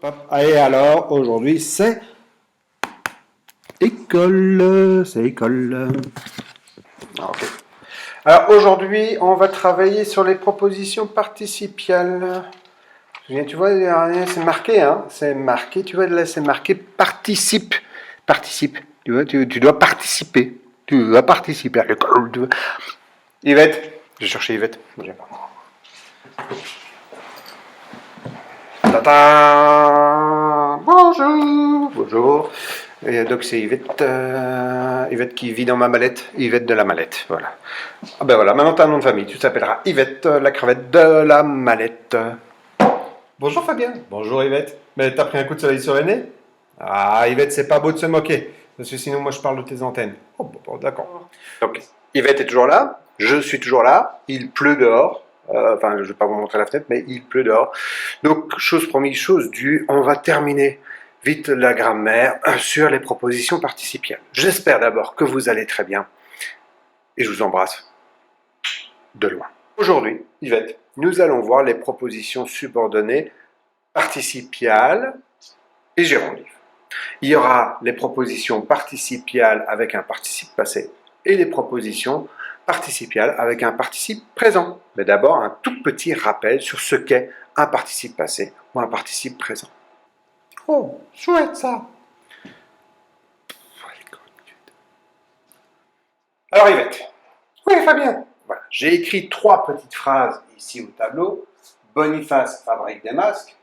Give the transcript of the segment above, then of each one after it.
Et alors, aujourd'hui, c'est école. C'est école. Ok. Alors, aujourd'hui, on va travailler sur les propositions participiales. Tu vois, c'est marqué, hein? C'est marqué, tu vois, là, c'est marqué participe. Participe. Tu vois, tu dois participer. Tu dois participer à l'école. Yvette. J'ai cherché Yvette. J'ai pas. Tata. Bonjour. Bonjour. Et donc c'est Yvette, Yvette qui vit dans ma mallette, Yvette de la mallette, voilà. Ah ben voilà, maintenant tu as un nom de famille, tu t'appelleras Yvette la crevette de la mallette. Bonjour Fabien. Bonjour Yvette. Mais t'as pris un coup de soleil sur le nez? Ah Yvette, c'est pas beau de se moquer, parce que sinon moi je parle de tes antennes. Oh bon, d'accord. Donc Yvette est toujours là, je suis toujours là, il pleut dehors. Enfin, je ne vais pas vous montrer la fenêtre, mais il pleut dehors. Donc, chose promise, chose due, on va terminer vite la grammaire sur les propositions participiales. J'espère d'abord que vous allez très bien et je vous embrasse de loin. Aujourd'hui, Yvette, nous allons voir les propositions subordonnées participiales et géronditives. Il y aura les propositions participiales avec un participe passé et les propositions participiales avec un participe présent. Mais d'abord, un tout petit rappel sur ce qu'est un participe passé ou un participe présent. Oh, chouette ça! Alors Yvette. Oui, Fabien. Voilà. J'ai écrit 3 petites phrases ici au tableau. Boniface fabrique des masques.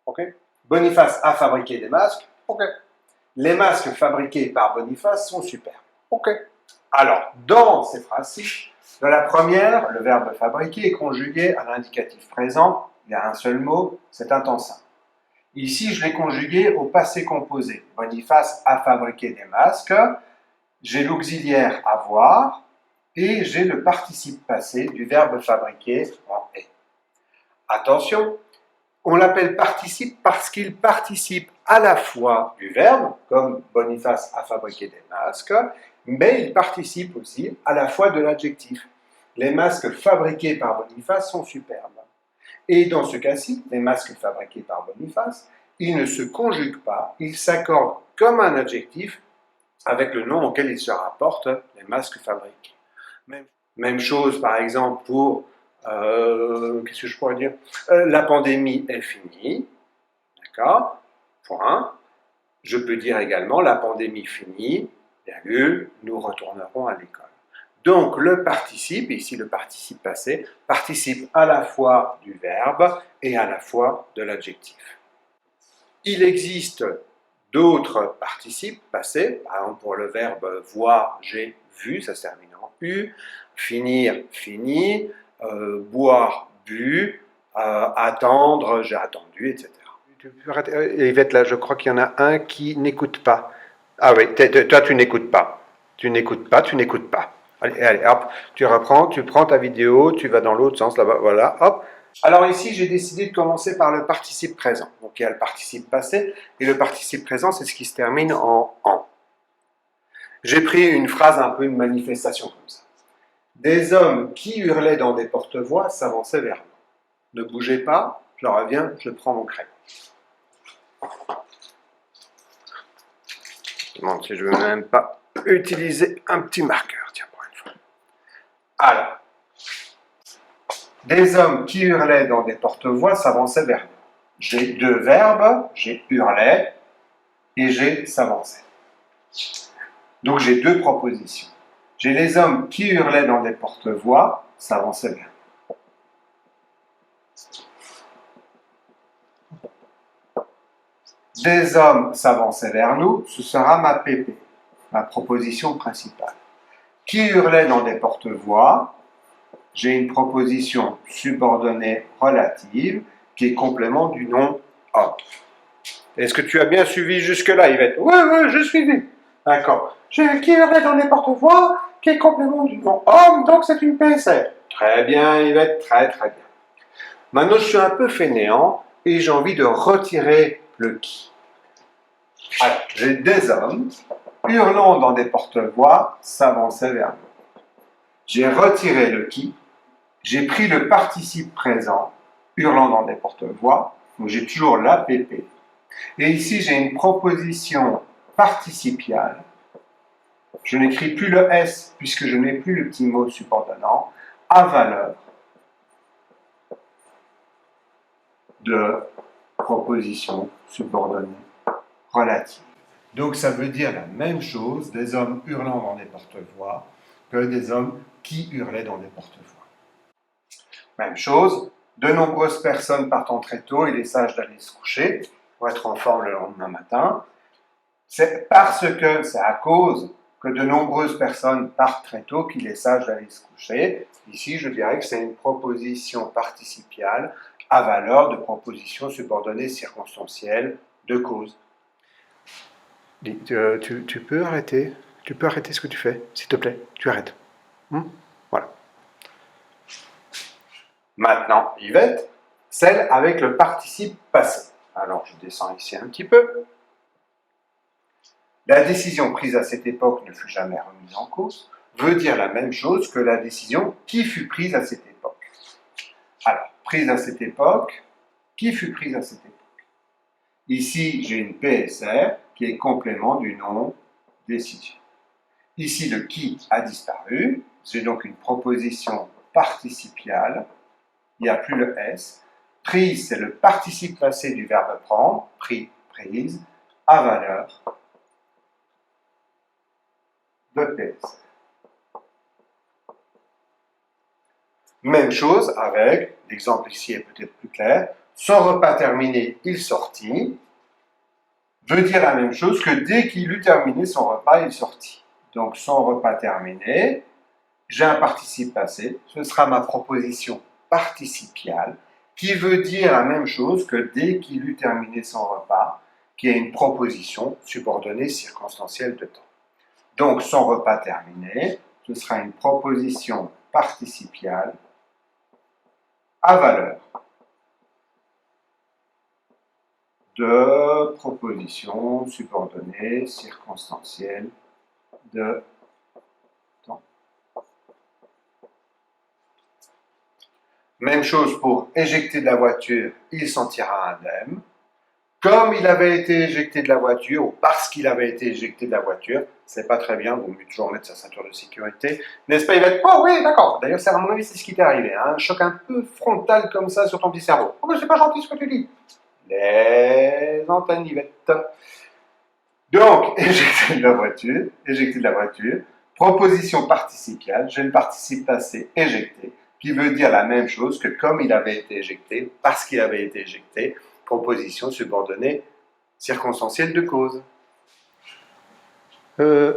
Ok. Boniface a fabriqué des masques. Ok. Les masques fabriqués par Boniface sont super. Ok. Alors, dans ces phrases-ci, dans la première, le verbe fabriquer est conjugué à l'indicatif présent. Il y a un seul mot, c'est un temps simple. Ici, je l'ai conjugué au passé composé. Boniface a fabriqué des masques. J'ai l'auxiliaire avoir et j'ai le participe passé du verbe fabriquer en est. Attention, on l'appelle participe parce qu'il participe à la fois du verbe, comme Boniface a fabriqué des masques, mais il participe aussi à la fois de l'adjectif. Les masques fabriqués par Boniface sont superbes. Et dans ce cas-ci, les masques fabriqués par Boniface, ils ne se conjuguent pas, ils s'accordent comme un adjectif avec le nom auquel ils se rapportent, les masques fabriqués. Même chose, par exemple, pour, qu'est-ce que je pourrais dire, la pandémie est finie, d'accord, point. Je peux dire également, la pandémie finie, virgule, nous retournerons à l'école. Donc, le participe, ici le participe passé, participe à la fois du verbe et à la fois de l'adjectif. Il existe d'autres participes passés, par exemple pour le verbe voir, j'ai vu, ça se termine en U, finir, fini, boire, bu, attendre, j'ai attendu, etc. Yvette, là, je crois qu'il y en a un qui n'écoute pas. Ah oui, toi, tu n'écoutes pas. Tu n'écoutes pas, tu n'écoutes pas. Allez, hop, tu reprends, tu prends ta vidéo, tu vas dans l'autre sens, là-bas, voilà, hop. Alors ici, j'ai décidé de commencer par le participe présent. Donc il y a le participe passé, et le participe présent, c'est ce qui se termine en « en ». J'ai pris une phrase, un peu une manifestation comme ça. Des hommes qui hurlaient dans des porte-voix s'avançaient vers nous. Ne bougez pas, je reviens, je prends mon crayon. Je me demande si je ne veux même pas utiliser un petit marqueur, tiens, pour une fois. Alors, des hommes qui hurlaient dans des porte-voix s'avançaient vers nous. J'ai 2 verbes, j'ai hurlait et j'ai s'avançait. Donc j'ai 2 propositions. J'ai les hommes qui hurlaient dans des porte-voix s'avançaient vers nous. Des hommes s'avançaient vers nous, ce sera ma PP, ma proposition principale. Qui hurlait dans des porte-voix, j'ai une proposition subordonnée relative qui est complément du nom homme. Est-ce que tu as bien suivi jusque-là, Yvette? Oui, j'ai suivi. D'accord. J'ai qui hurlait dans les porte-voix qui est complément du nom homme, donc c'est une PSR. Très bien, Yvette, très bien. Maintenant, je suis un peu fainéant et j'ai envie de retirer le qui. Alors, j'ai des hommes hurlant dans des porte-voix s'avançaient vers nous. J'ai retiré le qui, j'ai pris le participe présent, hurlant dans des porte-voix, Donc j'ai toujours l'APP. Et ici, j'ai une proposition participiale. Je n'écris plus le S puisque je n'ai plus le petit mot subordonnant à valeur de proposition subordonnée relative. Donc ça veut dire la même chose des hommes hurlant dans des porte-voix que des hommes qui hurlaient dans des porte-voix. Même chose, de nombreuses personnes partant très tôt, il est sage d'aller se coucher pour être en forme le lendemain matin. C'est parce que c'est à cause que de nombreuses personnes partent très tôt qu'il est sage d'aller se coucher. Ici, je dirais que c'est une proposition participiale à valeur de proposition subordonnée circonstancielle de cause. Tu peux arrêter ce que tu fais, s'il te plaît, tu arrêtes. Voilà. Maintenant, Yvette, celle avec le participe passé. Alors, je descends ici un petit peu. La décision prise à cette époque ne fut jamais remise en cause, veut dire la même chose que la décision qui fut prise à cette époque. Alors, prise à cette époque, qui fut prise à cette époque? Ici, j'ai une PSR qui est complément du nom décision. Ici, le qui a disparu, j'ai donc une proposition participiale, il n'y a plus le S. Prise, c'est le participe passé du verbe prendre, pris, prise, à valeur de PSR. Même chose avec, l'exemple ici est peut-être plus clair, son repas terminé, il sortit, veut dire la même chose que dès qu'il eut terminé son repas, il sortit. Donc son repas terminé, j'ai un participe passé, ce sera ma proposition participiale, qui veut dire la même chose que dès qu'il eut terminé son repas, qui est une proposition subordonnée circonstancielle de temps. Donc son repas terminé, ce sera une proposition participiale à valeur de proposition subordonnée circonstancielle de temps. Même chose pour éjecter de la voiture, il s'en tira indemne. Comme il avait été éjecté de la voiture, ou parce qu'il avait été éjecté de la voiture, c'est pas très bien, il vaut mieux toujours mettre sa ceinture de sécurité. N'est-ce pas, Yvette? Oh oui, d'accord. D'ailleurs, à mon avis, c'est ce qui t'est arrivé. Hein? Un choc un peu frontal comme ça sur ton petit cerveau. Oh, mais c'est pas gentil ce que tu dis. Les antennes, Yvette. Donc, éjecter de la voiture, proposition participiale, j'ai le participe passé éjecté, qui veut dire la même chose que comme il avait été éjecté, parce qu'il avait été éjecté, proposition subordonnée circonstancielle de cause. Ah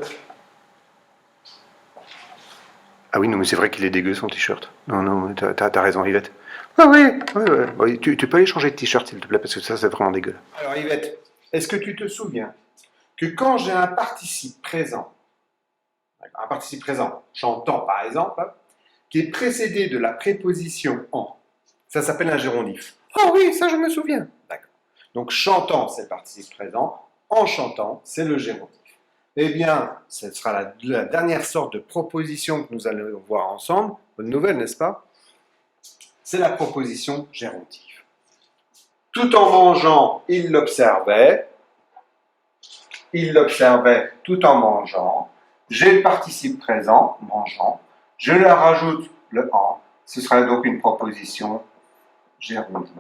oui, non, mais c'est vrai qu'il est dégueu son t-shirt. Non, t'as raison, Yvette. Ah oui, ouais. Tu peux aller changer de t-shirt, s'il te plaît, parce que ça, c'est vraiment dégueu. Alors, Yvette, est-ce que tu te souviens que quand j'ai un participe présent, chantant par exemple, qui est précédé de la préposition en, ça s'appelle un gérondif. Ah oui, ça je me souviens. D'accord. Donc chantant, c'est le participe présent. En chantant, c'est le gérondif. Eh bien, ce sera la dernière sorte de proposition que nous allons voir ensemble. Bonne nouvelle, n'est-ce pas? C'est la proposition gérondif. Tout en mangeant, il l'observait. Il l'observait tout en mangeant. J'ai le participe présent, mangeant. Je leur rajoute le en. Ce sera donc une proposition gérondif.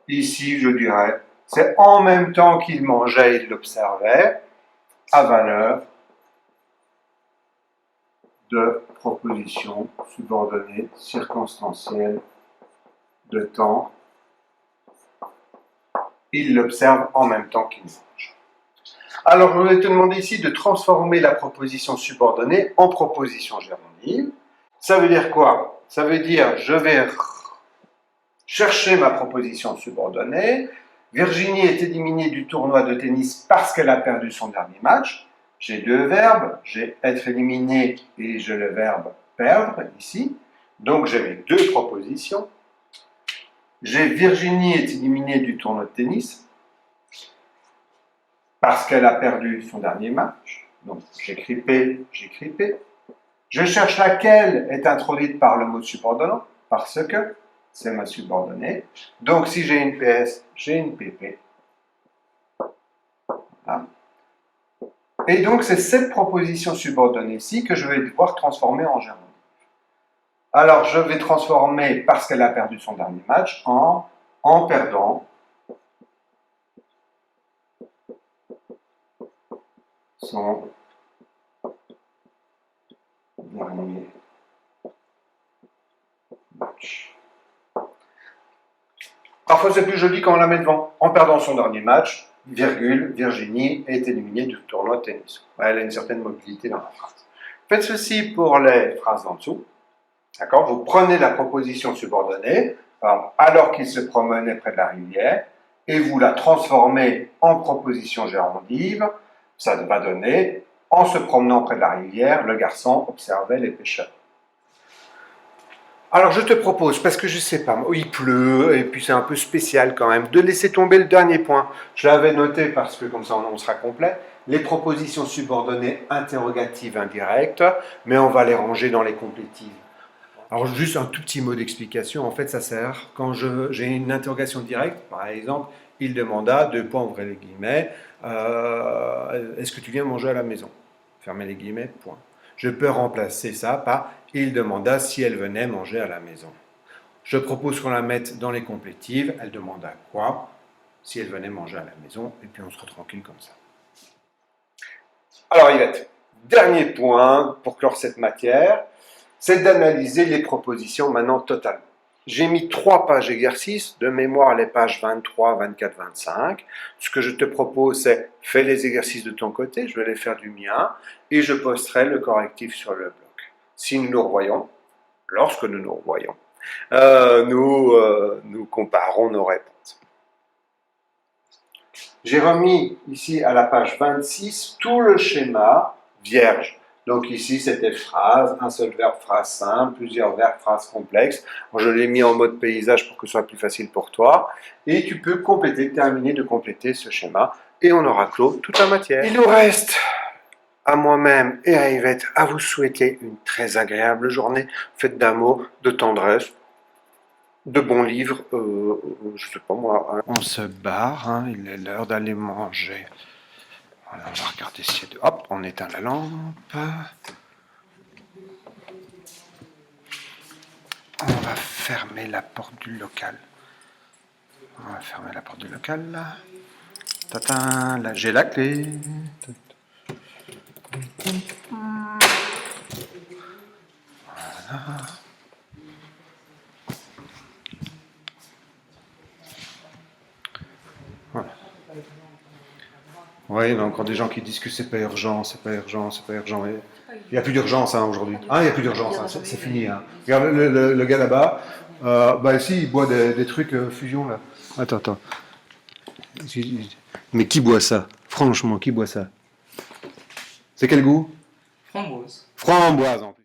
Ici, je dirais, c'est en même temps qu'il mangeait, il l'observait, à valeur de proposition subordonnée circonstancielle de temps. Il l'observe en même temps qu'il mange. Alors, je voulais te demander ici de transformer la proposition subordonnée en proposition gérondine. Ça veut dire quoi? Ça veut dire, je vais chercher ma proposition subordonnée. Virginie est éliminée du tournoi de tennis parce qu'elle a perdu son dernier match. J'ai deux verbes, j'ai être éliminé et j'ai le verbe perdre ici. Donc j'ai mes deux propositions. J'ai Virginie est éliminée du tournoi de tennis parce qu'elle a perdu son dernier match. Donc j'écris P, j'écris P. Je cherche laquelle est introduite par le mot subordonnant, parce que c'est ma subordonnée. Donc, si j'ai une PS, j'ai une PP. Voilà. Et donc, c'est cette proposition subordonnée-ci que je vais devoir transformer en gérondif. Alors, je vais transformer, parce qu'elle a perdu son dernier match, en perdant son dernier match. Parfois, c'est plus joli quand on la met devant. En perdant son dernier match, virgule, Virginie est éliminée du tournoi de tennis. Elle a une certaine mobilité dans la phrase. Faites ceci pour les phrases en dessous. D'accord? Vous prenez la proposition subordonnée, alors qu'il se promenait près de la rivière, et vous la transformez en proposition gérondive. Ça va donner, en se promenant près de la rivière, le garçon observait les pêcheurs. Alors je te propose, parce que je sais pas, il pleut, et puis c'est un peu spécial quand même, de laisser tomber le dernier point. Je l'avais noté parce que comme ça on sera complet. Les propositions subordonnées interrogatives indirectes, mais on va les ranger dans les complétives. Alors juste un tout petit mot d'explication, en fait ça sert quand j'ai une interrogation directe, par exemple, il demanda, deux points, ouvrez les guillemets, est-ce que tu viens manger à la maison? Fermez les guillemets, point. Je peux remplacer ça par il demanda si elle venait manger à la maison. Je propose qu'on la mette dans les complétives, elle demanda quoi? Si elle venait manger à la maison, et puis on sera tranquille comme ça. Alors Yvette, dernier point pour clore cette matière, c'est d'analyser les propositions maintenant totalement. J'ai mis 3 pages exercices, de mémoire les pages 23, 24, 25. Ce que je te propose, c'est fais les exercices de ton côté, je vais les faire du mien, et je posterai le correctif sur le blog. Si nous nous revoyons, lorsque nous nous revoyons, nous comparons nos réponses. J'ai remis ici à la page 26 tout le schéma vierge. Donc ici, c'était phrase, un seul verbe, phrase simple, plusieurs verbes, phrase complexe. Je l'ai mis en mode paysage pour que ce soit plus facile pour toi. Et tu peux terminer de compléter ce schéma et on aura clos toute la matière. Il nous reste à moi-même et à Yvette à vous souhaiter une très agréable journée, faite d'amour, de tendresse, de bons livres, je sais pas moi. Hein. On se barre, hein, il est l'heure d'aller manger. Voilà, on va regarder si... Hop, on éteint la lampe. On va fermer la porte du local. On va fermer la porte du local, là. Tatin, là, j'ai la clé. Voilà. Voilà. Oui, il y a encore des gens qui disent que c'est pas urgent, c'est pas urgent, c'est pas urgent. Il n'y a plus d'urgence hein, aujourd'hui. Ah, il n'y a plus d'urgence, hein, c'est fini. Hein. Regarde le gars là-bas. Bah ici, il boit des trucs fusion là. Attends. Mais qui boit ça? Franchement, qui boit ça? C'est quel goût? Framboise. Framboise en plus.